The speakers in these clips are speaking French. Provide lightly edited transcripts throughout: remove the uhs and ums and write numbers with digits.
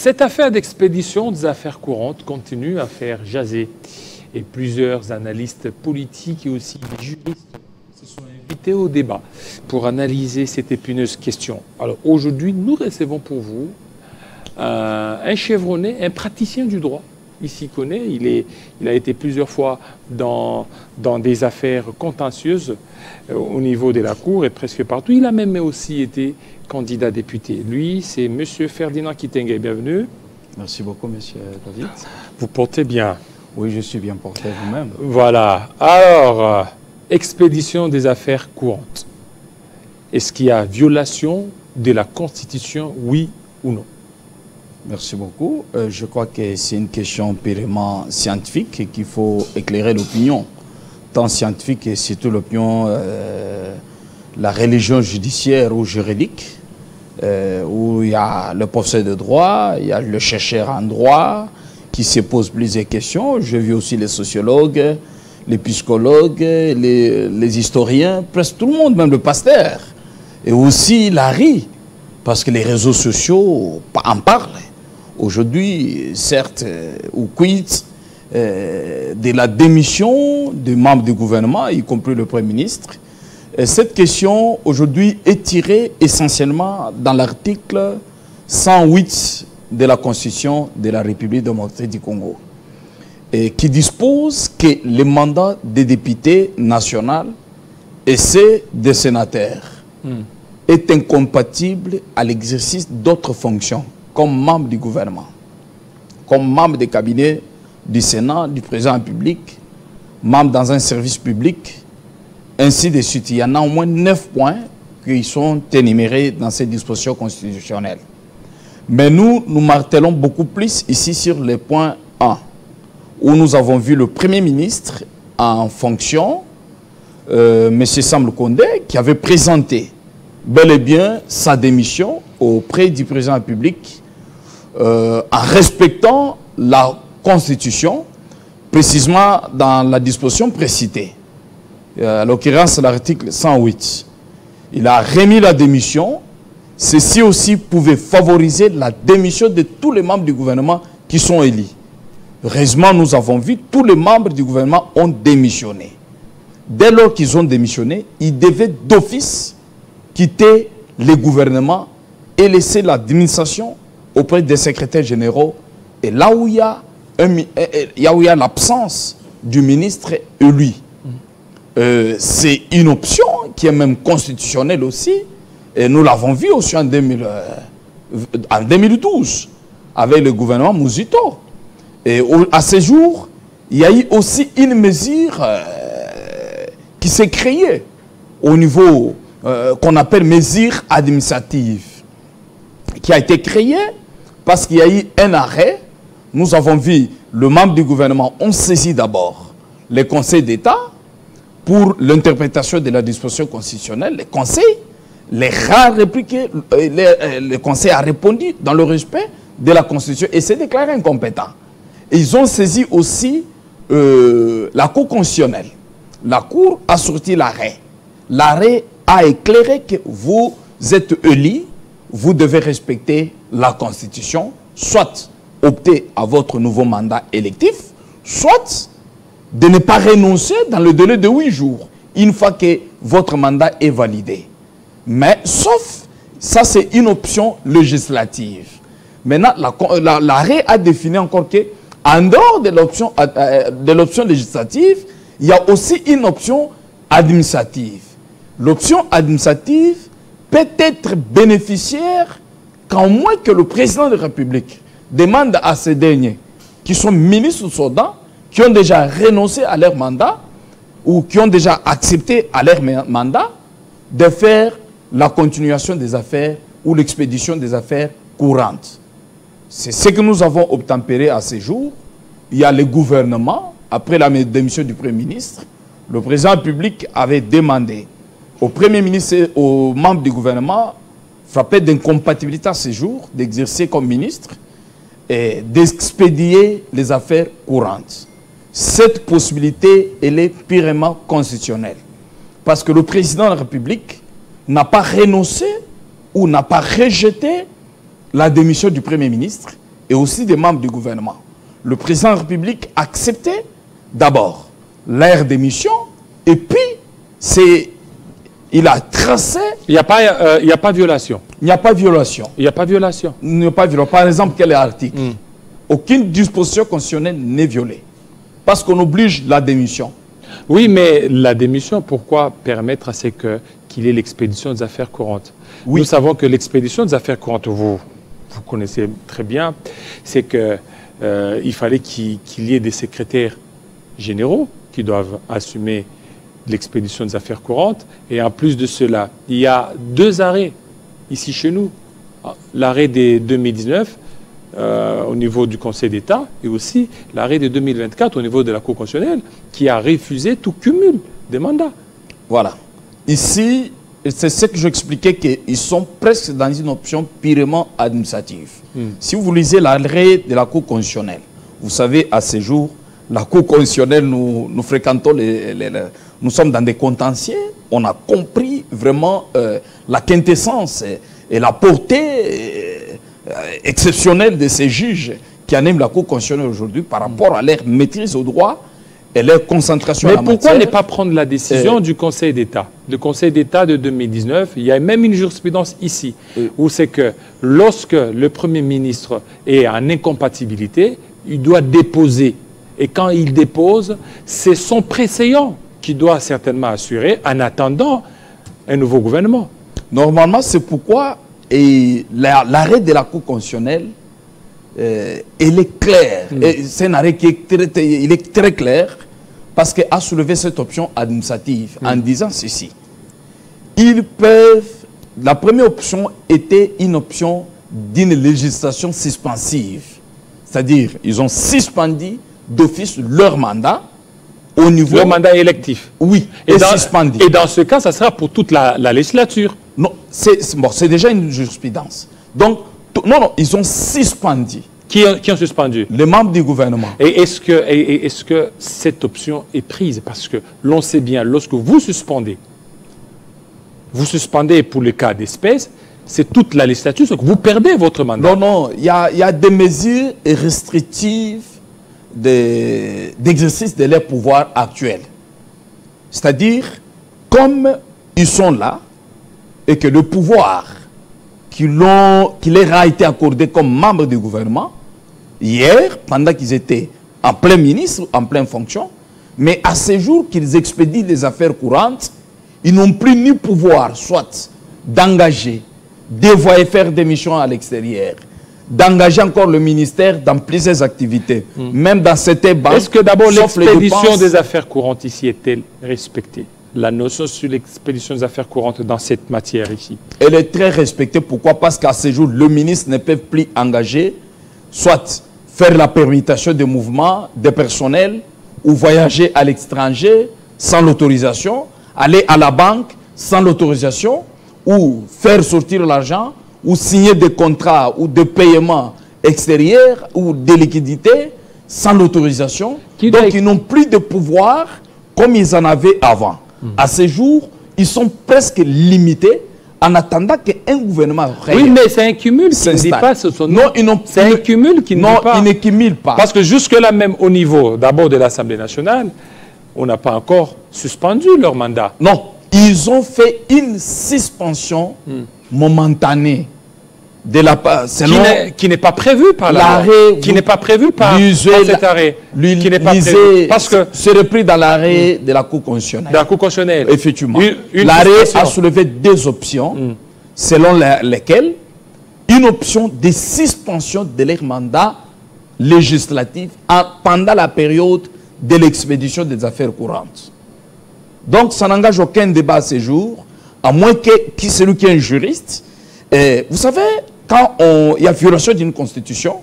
Cette affaire d'expédition des affaires courantes continue à faire jaser. Et plusieurs analystes politiques et aussi des juristes se sont invités au débat pour analyser cette épineuse question. Alors aujourd'hui, nous recevons pour vous un chevronné, un praticien du droit. Il s'y connaît, il a été plusieurs fois dans des affaires contentieuses au niveau de la Cour et presque partout. Il a même aussi été candidat député. Lui, c'est M. Ferdinand Kitenge. Bienvenue. Merci beaucoup, M. David. Vous portez bien. Oui, je suis bien porté vous-même. Voilà. Alors, expédition des affaires courantes. Est-ce qu'il y a violation de la Constitution, oui ou non? Merci beaucoup. Je crois que c'est une question purement scientifique et qu'il faut éclairer l'opinion, tant scientifique et surtout l'opinion, la religion judiciaire ou juridique, où il y a le professeur de droit, il y a le chercheur en droit qui se pose plusieurs questions. J'ai vu aussi les sociologues, les psychologues, les historiens, presque tout le monde, même le pasteur, et aussi l'ARI, parce que les réseaux sociaux en parlent. Aujourd'hui, certes, ou quid de la démission des membres du gouvernement, y compris le Premier ministre. Cette question, aujourd'hui, est tirée essentiellement dans l'article 108 de la Constitution de la République démocratique du Congo, et qui dispose que les mandats des députés nationaux et ceux des sénateurs est incompatible à l'exercice d'autres fonctions, comme membre du gouvernement, comme membre des cabinets du Sénat, du président public, membre dans un service public, ainsi de suite. Il y en a au moins 9 points qui sont énumérés dans ces dispositions constitutionnelles. Mais nous martelons beaucoup plus ici sur le point 1, où nous avons vu le Premier ministre en fonction, M. Sam Lukonde, qui avait présenté bel et bien sa démission auprès du président public en respectant la Constitution, précisément dans la disposition précitée, à l'occurrence l'article 108. Il a remis la démission. Ceci aussi pouvait favoriser la démission de tous les membres du gouvernement qui sont élus. Heureusement, nous avons vu tous les membres du gouvernement ont démissionné. Dès lors qu'ils ont démissionné, ils devaient d'office quitter le gouvernement et laisser l'administration auprès des secrétaires généraux. Et là où il y a l'absence du ministre élu, c'est une option qui est même constitutionnelle aussi. Et nous l'avons vu aussi en 2012 avec le gouvernement Mouzito. Et à ce jour, il y a eu aussi une mesure qui s'est créée au niveau qu'on appelle mesure administrative, qui a été créée parce qu'il y a eu un arrêt. Nous avons vu le membre du gouvernement ont saisi d'abord le Conseil d'État pour l'interprétation de la disposition constitutionnelle. Le Conseil le Conseil a répondu dans le respect de la Constitution et s'est déclaré incompétent. Et ils ont saisi aussi la Cour constitutionnelle. La Cour a sorti l'arrêt. L'arrêt a éclairé que vous êtes élu, vous devez respecter la Constitution, soit opter à votre nouveau mandat électif, soit de ne pas renoncer dans le délai de 8 jours, une fois que votre mandat est validé. Mais sauf, ça c'est une option législative. Maintenant, l'arrêt a défini encore que, en dehors de l'option législative, il y a aussi une option administrative. L'option administrative peut être bénéficiaire qu'en moins que le président de la République demande à ces derniers, qui sont ministres soldats, qui ont déjà renoncé à leur mandat ou qui ont déjà accepté à leur mandat, de faire la continuation des affaires ou l'expédition des affaires courantes. C'est ce que nous avons obtempéré à ce jour. Il y a le gouvernement, après la démission du Premier ministre, le président public avait demandé au Premier ministre et aux membres du gouvernement, frappés d'incompatibilité à ce jour, d'exercer comme ministre et d'expédier les affaires courantes. Cette possibilité, elle est purement constitutionnelle. Parce que le président de la République n'a pas renoncé ou n'a pas rejeté la démission du Premier ministre. et aussi des membres du gouvernement. Le président de la République acceptait d'abord l'aire d'émission et puis il a tracé... Il n'y a pas violation. Il n'y a pas violation. Il n'y a pas violation. Il n'y a pas violation. Par exemple, quel est l'article? Aucune disposition constitutionnelle n'est violée. Parce qu'on oblige la démission. Oui, mais la démission, pourquoi permettre à ce qu'il ait l'expédition des affaires courantes? Oui. Nous savons que l'expédition des affaires courantes, vous connaissez très bien, c'est qu'il fallait qu'il y ait des secrétaires généraux qui doivent assumer l'expédition des affaires courantes. Et en plus de cela, il y a 2 arrêts ici chez nous. L'arrêt de 2019 au niveau du Conseil d'État et aussi l'arrêt de 2024 au niveau de la Cour constitutionnelle qui a refusé tout cumul des mandats. Voilà. Ici, c'est ce que j'expliquais, qu'ils sont presque dans une option purement administrative. Si vous lisez l'arrêt de la Cour constitutionnelle, vous savez, à ce jour, la Cour constitutionnelle, nous fréquentons, nous sommes dans des contentieux, on a compris vraiment la quintessence et la portée exceptionnelle de ces juges qui animent la Cour constitutionnelle aujourd'hui par rapport à leur maîtrise au droit et leur concentration à la matière. Mais pourquoi ne pas prendre la décision du Conseil d'État? Le Conseil d'État de 2019, il y a même une jurisprudence ici, où c'est que lorsque le Premier ministre est en incompatibilité, il doit déposer. Et quand il dépose, c'est son préséant qui doit certainement assurer en attendant un nouveau gouvernement. Normalement, c'est pourquoi l'arrêt de la Cour constitutionnelle, il est clair. C'est un arrêt qui est très clair parce qu'il a soulevé cette option administrative en disant ceci. Ils peuvent... La première option était une option d'une législation suspensive. C'est-à-dire, ils ont suspendu d'office leur mandat au niveau... Leur mandat électif. Oui, et suspendu. Et dans ce cas, ça sera pour toute la législature. Non, c'est déjà une jurisprudence. Donc, non, ils ont suspendu. Qui ont suspendu? Les membres du gouvernement. Et est-ce que cette option est prise? Parce que l'on sait bien, lorsque vous suspendez pour le cas d'espèce, c'est toute la législature, donc vous perdez votre mandat. Non, il y a des mesures restrictives d'exercice de leur pouvoir actuel. C'est-à-dire, comme ils sont là, et que le pouvoir qui leur a été accordé comme membre du gouvernement, hier, pendant qu'ils étaient en plein ministre, en pleine fonction, mais à ce jour qu'ils expédient des affaires courantes, ils n'ont plus ni pouvoir, soit d'engager, d'envoyer faire des missions à l'extérieur, d'engager encore le ministère dans plusieurs activités, même dans certaines banques. Est-ce que d'abord l'expédition des affaires courantes ici est-elle respectée? La notion sur l'expédition des affaires courantes dans cette matière ici? Elle est très respectée. Pourquoi? Parce qu'à ce jour, le ministre ne peut plus engager, soit faire la permutation des mouvements, des personnels, ou voyager à l'étranger sans l'autorisation, aller à la banque sans l'autorisation, ou faire sortir l'argent, ou signer des contrats ou des paiements extérieurs, ou des liquidités sans l'autorisation. Donc ils n'ont plus de pouvoir comme ils en avaient avant. À ce jour, ils sont presque limités en attendant qu'un gouvernement réel. Oui, mais c'est un cumul qui ne dit pas son nom. Non, c'est un cumul qui ne dit pas. Non, ils ne cumulent pas. Parce que jusque-là, même au niveau d'abord de l'Assemblée nationale, on n'a pas encore suspendu leur mandat. Non, ils ont fait une suspension momentanée. Qui n'est pas prévu par l'arrêt, qui n'est pas prévu par cet arrêt, qui n'est pas prévu parce que c'est repris dans l'arrêt de la Cour constitutionnelle. De la Cour constitutionnelle. Effectivement. L'arrêt a soulevé 2 options, selon lesquelles une option de suspension de leur mandat législatif pendant la période de l'expédition des affaires courantes. Donc ça n'engage aucun débat à ce jour, à moins que celui qui est un juriste. Vous savez, quand il y a violation d'une constitution,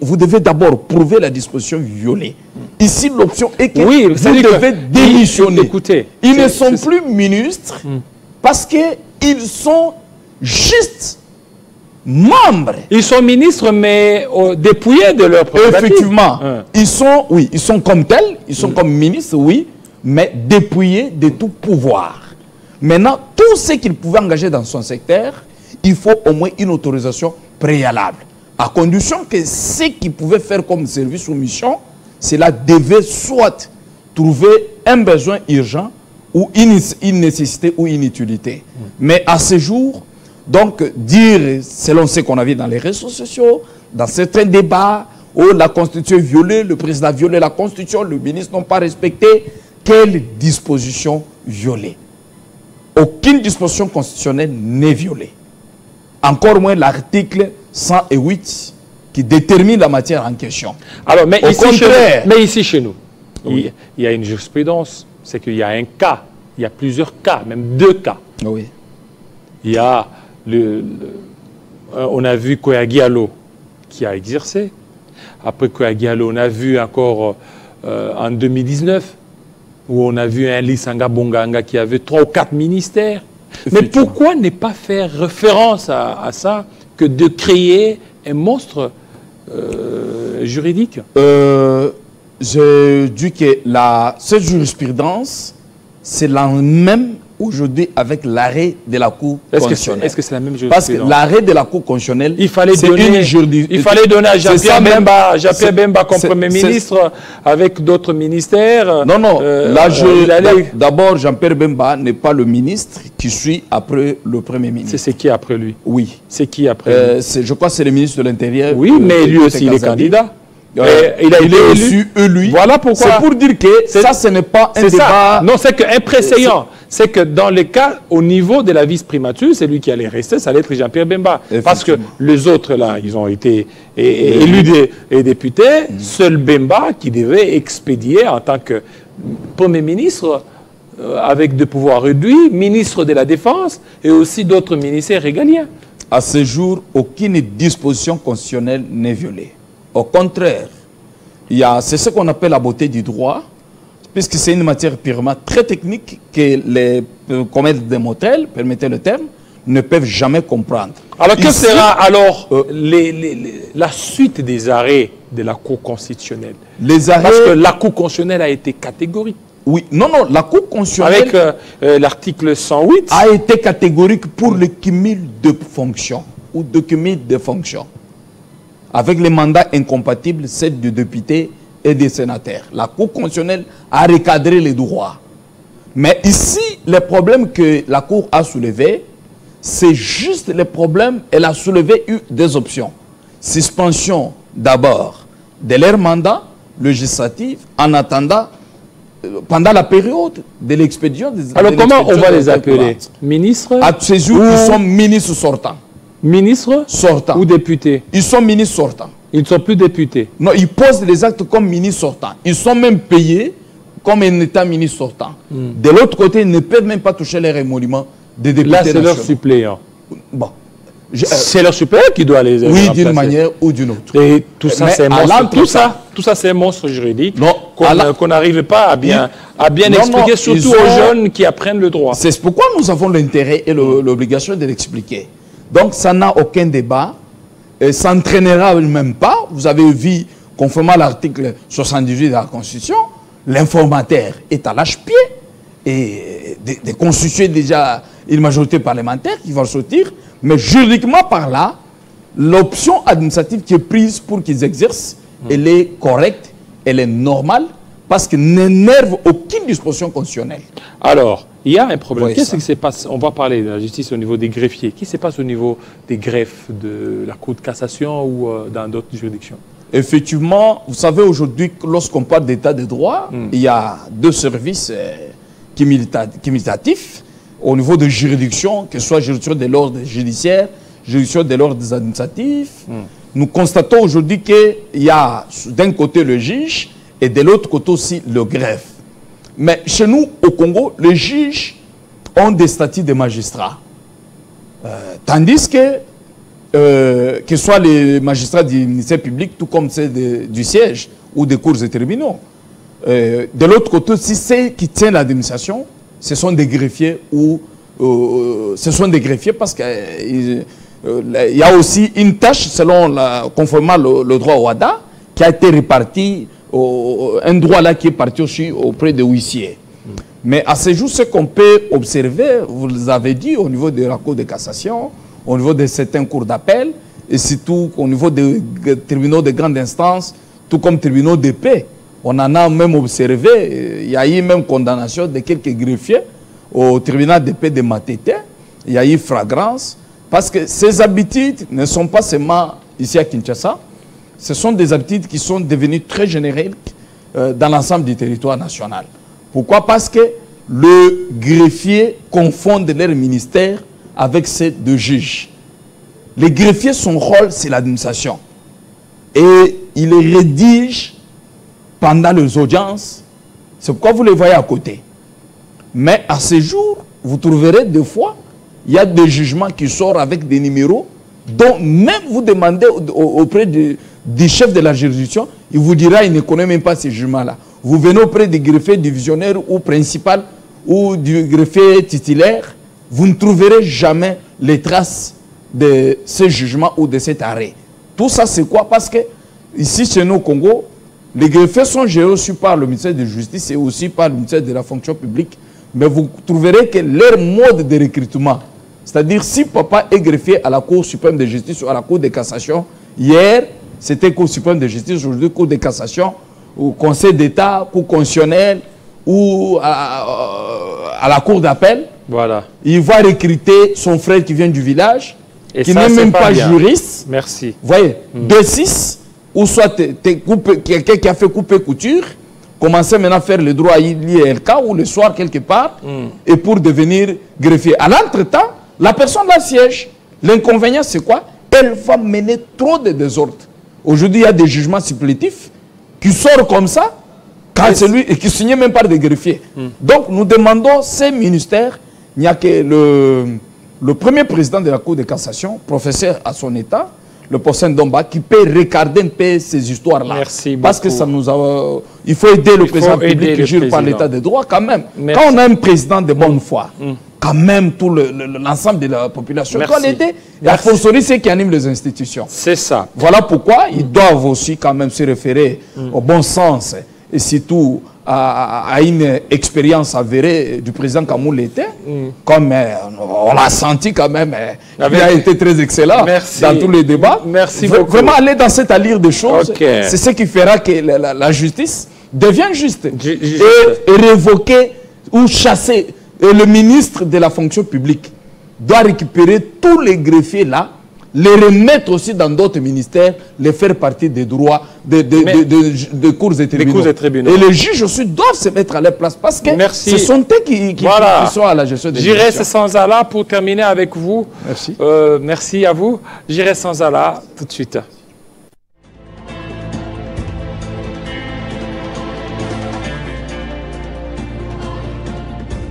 vous devez d'abord prouver la disposition violée. Ici, l'option est que vous devez démissionner. Écoutez, ils ne sont plus ministres parce qu'ils sont juste membres. Ils sont ministres, mais dépouillés de leur prérogative. Effectivement. Ils sont comme tels, ils sont comme ministres, oui, mais dépouillés de tout pouvoir. Maintenant, tout ce qu'ils pouvaient engager dans son secteur, il faut au moins une autorisation préalable. à condition que ce qu'ils pouvaient faire comme service ou mission, cela devait soit trouver un besoin urgent ou une nécessité ou une utilité. Mais à ce jour, donc dire, selon ce qu'on a vu dans les réseaux sociaux, dans certains débats, où la Constitution est violée, le président a violé la Constitution, le ministre n'ont pas respecté, quelle disposition violée? Aucune disposition constitutionnelle n'est violée. Encore moins l'article 108 qui détermine la matière en question. Alors, mais, ici chez nous, oui, il y a une jurisprudence, c'est qu'il y a un cas, il y a plusieurs cas, même 2 cas. Oui. Il y a on a vu Koyagialo qui a exercé. Après Koyagialo, on a vu encore en 2019, où on a vu un Lisanga Bonganga qui avait 3 ou 4 ministères. Mais pourquoi ne pas faire référence à ça que de créer un monstre juridique? Je dis que cette jurisprudence, c'est la même aujourd'hui avec l'arrêt de la Cour constitutionnelle. Est-ce que c'est la même jurisprudence? Parce que l'arrêt de la Cour constitutionnelle, il fallait donner à Jean-Pierre Bemba comme Premier ministre avec d'autres ministères. Non, non. D'abord, Jean-Pierre Bemba n'est pas le ministre qui suit après le Premier ministre. C'est qui après lui? Oui. C'est qui après lui? Je crois que c'est le ministre de l'Intérieur. Oui, mais lui aussi, il est candidat. Il a été élu. Voilà pourquoi. C'est pour dire que ça, ce n'est pas un débat. Non, c'est qu'un précédent. C'est que dans les cas, au niveau de la vice-primature, c'est lui qui allait rester, ça allait être Jean-Pierre Bemba. Parce que les autres, là, ils ont été élus et députés. Seul Bemba qui devait expédier en tant que Premier ministre avec des pouvoirs réduits, ministre de la Défense et aussi d'autres ministères régaliens. À ce jour, aucune disposition constitutionnelle n'est violée. Au contraire, c'est ce qu'on appelle la beauté du droit, puisque c'est une matière purement très technique que les commettre des mortels, permettez le terme, ne peuvent jamais comprendre. Alors que sera alors la suite des arrêts de la Cour constitutionnelle? Les arrêts... Parce que la Cour constitutionnelle a été catégorique. Oui, non, la Cour constitutionnelle... Avec l'article 108... a été catégorique pour le cumul de fonctions, ou de cumul de fonctions. Avec les mandats incompatibles, celles de députés et des sénateurs. La Cour constitutionnelle a recadré les droits. Mais ici, le problème que la Cour a soulevé, c'est juste les problèmes. Elle a soulevé des options. Suspension d'abord de leur mandat législatif en attendant, pendant la période de l'expédition des... Alors comment on va les appeler? Ministres? À ce jour, ils sont ministres sortants. Ministres sortants ou députés? Ils sont ministres sortants. Ils ne sont plus députés? Non, ils posent les actes comme ministres sortants. Ils sont même payés comme un État ministre sortant. De l'autre côté, ils ne peuvent même pas toucher les émoluments des députés nationaux. Là, c'est leur suppléant. Bon. C'est leur suppléant qui doit les oui, d'une manière ou d'une autre. Et tout ça, c'est un monstre. Tout ça, c'est un monstre juridique qu'on n'arrive pas à bien expliquer, surtout aux jeunes qui apprennent le droit. C'est pourquoi nous avons l'intérêt et l'obligation de l'expliquer. Donc, ça n'a aucun débat. Ça n'entraînera même pas. Vous avez vu, conformément à l'article 78 de la Constitution, l'informateur est à lâche-pied et de constituer déjà une majorité parlementaire qui va sortir. Mais juridiquement par là, l'option administrative qui est prise pour qu'ils exercent, elle est correcte, elle est normale, parce qu'elle n'énerve aucune disposition constitutionnelle. Alors, il y a un problème. Qu'est-ce qui se passe? On va parler de la justice au niveau des greffiers. Qu'est-ce qui se passe au niveau des greffes de la Cour de cassation ou dans d'autres juridictions? Effectivement, vous savez, aujourd'hui, lorsqu'on parle d'état de droit, il y a 2 services cumulatifs au niveau de juridiction, que ce soit juridiction de l'ordre judiciaire, juridiction de l'ordre administratif. Nous constatons aujourd'hui qu'il y a d'un côté le juge et de l'autre côté aussi le greffe. Mais chez nous, au Congo, les juges ont des statuts de magistrats. Tandis que ce soit les magistrats du ministère public, tout comme ceux du siège ou des cours et tribunaux. De l'autre côté aussi, ceux qui tiennent l'administration, ce sont des greffiers ou ce sont des greffiers parce qu'il y a aussi une tâche, conformément le droit au WADA, qui a été réparti, un droit là qui est parti aussi auprès des huissiers. Mais à ce jour, ce qu'on peut observer, vous l'avez dit, au niveau de la Cour de cassation, au niveau de certains cours d'appel, et surtout au niveau des tribunaux de grande instance, tout comme tribunaux de paix. On en a même observé, il y a eu même condamnation de quelques greffiers au tribunal de paix de Matete. Il y a eu flagrance, parce que ces habitudes ne sont pas seulement ici à Kinshasa, ce sont des habitudes qui sont devenues très générales dans l'ensemble du territoire national. Pourquoi? Parce que le greffier confond leur ministère avec ceux de juge. Le greffier, son rôle, c'est l'administration. Et il les rédige pendant les audiences. C'est pourquoi vous les voyez à côté. Mais à ce jour, vous trouverez des fois, il y a des jugements qui sortent avec des numéros dont même vous demandez auprès du chef de la juridiction, il vous dira qu'il ne connaît même pas ces jugements-là. Vous venez auprès du greffier divisionnaire ou principal ou du greffier titulaire, vous ne trouverez jamais les traces de ce jugement ou de cet arrêt. Tout ça, c'est quoi? Parce que ici, chez nous au Congo, les greffiers sont gérés aussi par le ministère de la Justice et aussi par le ministère de la Fonction publique. Mais vous trouverez que leur mode de recrutement, c'est-à-dire si papa est greffier à la Cour suprême de justice ou à la Cour de cassation, hier, c'était Cour suprême de justice, aujourd'hui Cour de cassation, ou Conseil d'État, Cour constitutionnelle, ou à la Cour d'appel, voilà. Il va recruter son frère qui vient du village, et qui n'est même pas juriste. Merci. Vous voyez, 2-6, ou soit quelqu'un qui a fait couper couture, commencer maintenant à faire le droit à l'ILK ou le soir quelque part, et pour devenir greffier. À l'entretemps, la personne là siège. L'inconvénient, c'est quoi? Elle va mener trop de désordre. Aujourd'hui, il y a des jugements supplétifs qui sortent comme ça, quand celui, et qui signent même par des greffiers. Donc, nous demandons ces ministères. Il n'y a que le premier président de la Cour de cassation, professeur à son état, le professeur Ndomba, qui peut regarder un peu ces histoires-là. Merci beaucoup. Parce que ça nous a... Il faut aider le président public qui jure par l'état de droit quand même. Merci. Quand on a un président de bonne foi, quand même tout l'ensemble de la population doit l'aider. Et à fortiori, ceux qui animent les institutions. C'est ça. Voilà pourquoi ils doivent aussi quand même se référer au bon sens et surtout à une expérience avérée du président Kamou l'été, comme on l'a senti quand même, il a été très excellent dans tous les débats. Merci beaucoup. Vraiment aller dans cette allure des choses, c'est ce qui fera que la justice devient juste. Et révoquer ou chasser. Et le ministre de la fonction publique doit récupérer tous les greffiers là, les remettre aussi dans d'autres ministères, les faire partie des droits de cours et tribunaux. Et les juges aussi doivent se mettre à leur place parce que ce sont eux qui sont à la gestion des justices. J'irai sans Allah pour terminer avec vous. Merci. Merci à vous. J'irai sans Allah tout de suite.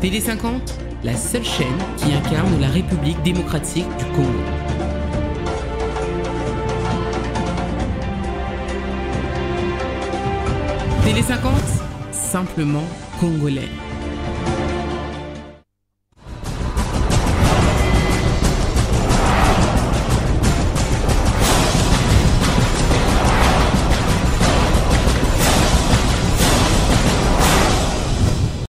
Télé50, la seule chaîne qui incarne la République démocratique du Congo. Télé50, simplement congolais.